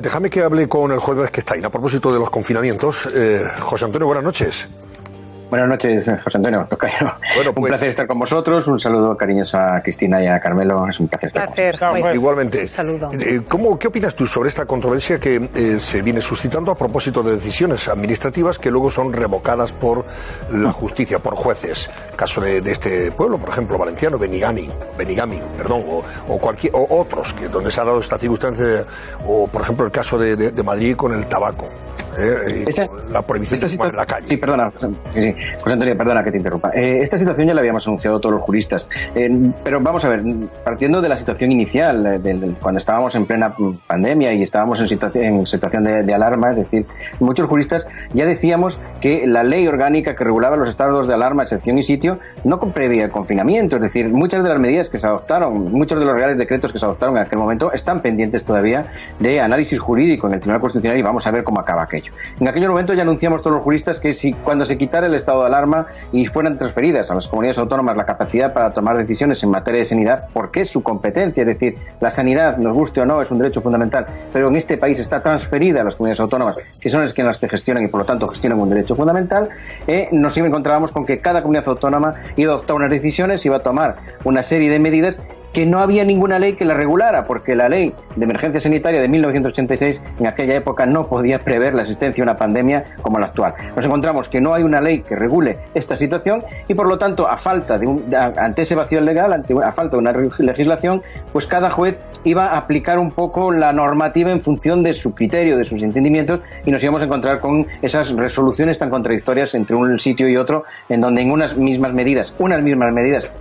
Déjame que hable con el juez Vázquez-Taín a propósito de los confinamientos. José Antonio, buenas noches. Buenas noches, José Antonio. Bueno, un placer estar con vosotros. Un saludo cariñoso a Cristina y a Carmelo. Es un placer estar con vosotros. Igualmente. Saludo. ¿Qué opinas tú sobre esta controversia que se viene suscitando a propósito de decisiones administrativas que luego son revocadas por la justicia, por jueces? Caso de este pueblo, por ejemplo, valenciano, Benigami, o otros donde se ha dado esta circunstancia, o por ejemplo el caso de Madrid con el tabaco. La prohibición de fumar en la calle. Sí, perdona, José Antonio, perdona que te interrumpa. Esta situación ya la habíamos anunciado todos los juristas, pero vamos a ver, partiendo de la situación inicial, cuando estábamos en plena pandemia y estábamos en situación de alarma, es decir, muchos juristas ya decíamos que la ley orgánica que regulaba los estados de alarma, excepción y sitio, no previa el confinamiento, es decir, muchas de las medidas que se adoptaron, muchos de los reales decretos que se adoptaron en aquel momento están pendientes todavía de análisis jurídico en el Tribunal Constitucional y vamos a ver cómo acaba aquello. En aquel momento ya anunciamos todos los juristas que cuando se quitara el estado de alarma y fueran transferidas a las comunidades autónomas la capacidad para tomar decisiones en materia de sanidad, porque es su competencia, es decir, la sanidad, nos guste o no, es un derecho fundamental, pero en este país está transferida a las comunidades autónomas, que son las que gestionan y por lo tanto gestionan un derecho fundamental, nos encontrábamos con que cada comunidad autónoma iba a adoptar unas decisiones, iba a tomar una serie de medidas que no había ninguna ley que la regulara, porque la ley de emergencia sanitaria de 1986 en aquella época no podía prever la existencia de una pandemia como la actual. Nos encontramos que no hay una ley que regule esta situación y por lo tanto ante ese vacío legal, a falta de una legislación, pues cada juez iba a aplicar un poco la normativa en función de su criterio, de sus entendimientos, y nos íbamos a encontrar con esas resoluciones tan contradictorias entre un sitio y otro, en donde en unas mismas medidas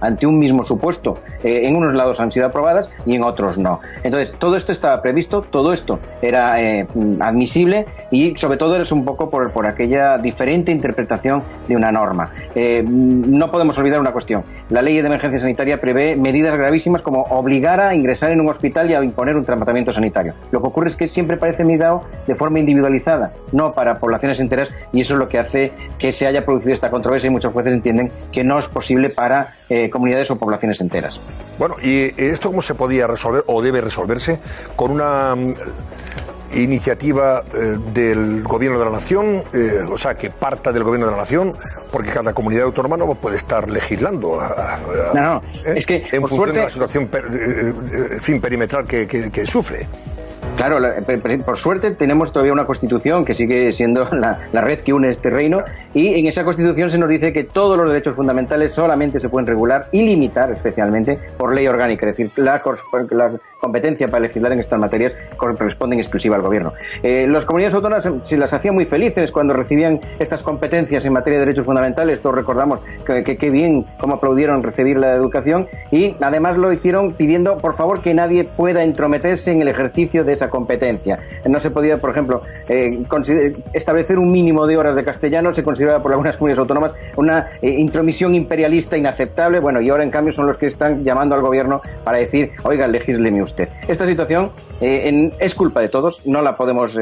ante un mismo supuesto, en unos lados han sido aprobadas y en otros no. Entonces, todo esto estaba previsto, todo esto era admisible y sobre todo es un poco por aquella diferente interpretación de una norma. No podemos olvidar una cuestión. La ley de emergencia sanitaria prevé medidas gravísimas como obligar a ingresar en un hospital y a imponer un tratamiento sanitario. Lo que ocurre es que siempre parece medado de forma individualizada, no para poblaciones enteras, y eso es lo que hace que se haya producido esta controversia y muchos jueces entienden que no es posible para comunidades o poblaciones enteras. Bueno, ¿y esto cómo se podía resolver o debe resolverse? Con una iniciativa del Gobierno de la Nación, o sea, que parta del Gobierno de la Nación, porque cada comunidad autónoma no puede estar legislando es que en por función suerte de la situación perimetral que sufre. Claro, por suerte tenemos todavía una Constitución que sigue siendo la red que une este reino, y en esa Constitución se nos dice que todos los derechos fundamentales solamente se pueden regular y limitar especialmente por ley orgánica, es decir, la competencia para legislar en estas materias corresponde en exclusiva al Gobierno. Las comunidades autónomas se las hacían muy felices cuando recibían estas competencias en materia de derechos fundamentales. Todos recordamos que bien, cómo aplaudieron recibir la educación, y además lo hicieron pidiendo, por favor, que nadie pueda entrometerse en el ejercicio de esa competencia. No se podía, por ejemplo, establecer un mínimo de horas de castellano, se consideraba por algunas comunidades autónomas una intromisión imperialista inaceptable. Bueno, y ahora en cambio son los que están llamando al Gobierno para decir, oiga, legisleme usted. Esta situación es culpa de todos, no la podemos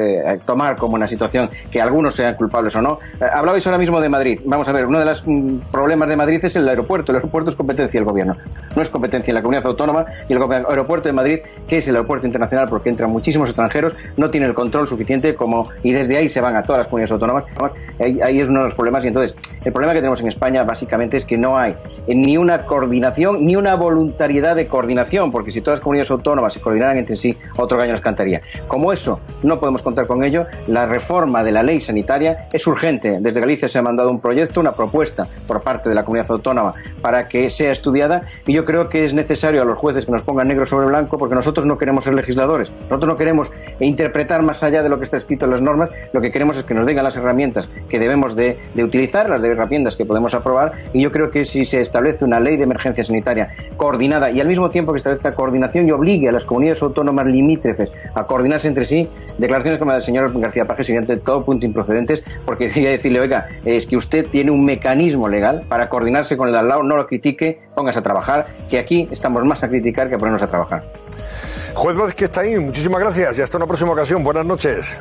tomar como una situación que algunos sean culpables o no. Hablabais ahora mismo de Madrid. Vamos a ver, uno de los problemas de Madrid es el aeropuerto. El aeropuerto es competencia del Gobierno, no es competencia de la comunidad autónoma, y el aeropuerto de Madrid, que es el aeropuerto internacional porque entran muchísimos extranjeros, no tiene el control suficiente y desde ahí se van a todas las comunidades autónomas. Ahí es uno de los problemas, y entonces el problema que tenemos en España básicamente es que no hay ni una coordinación ni una voluntariedad de coordinación, porque si todas las comunidades autónomas se coordinaran entre sí, otro gallo nos cantaría. Como eso no podemos contar con ello, la reforma de la ley sanitaria es urgente. Desde Galicia se ha mandado un proyecto, una propuesta por parte de la comunidad autónoma para que sea estudiada, y yo creo que es necesario a los jueces que nos pongan negro sobre blanco, porque nosotros no queremos ser legisladores, nosotros no queremos interpretar más allá de lo que está escrito en las normas. Lo que queremos es que nos den las herramientas que debemos de utilizar, las herramientas que podemos aprobar, y yo creo que si se establece una ley de emergencia sanitaria coordinada y al mismo tiempo que establezca coordinación y obligue a las comunidades autónomas limítrofes a coordinarse entre sí, declaraciones como la del señor García Paje serían de todo punto improcedentes, porque quería decirle, oiga, es que usted tiene un mecanismo legal para coordinarse con el de al lado, no lo critique, póngase a trabajar, que aquí estamos más a criticar que a ponernos a trabajar. Juez Vázquez-Taín, muchísimas gracias y hasta una próxima ocasión. Buenas noches.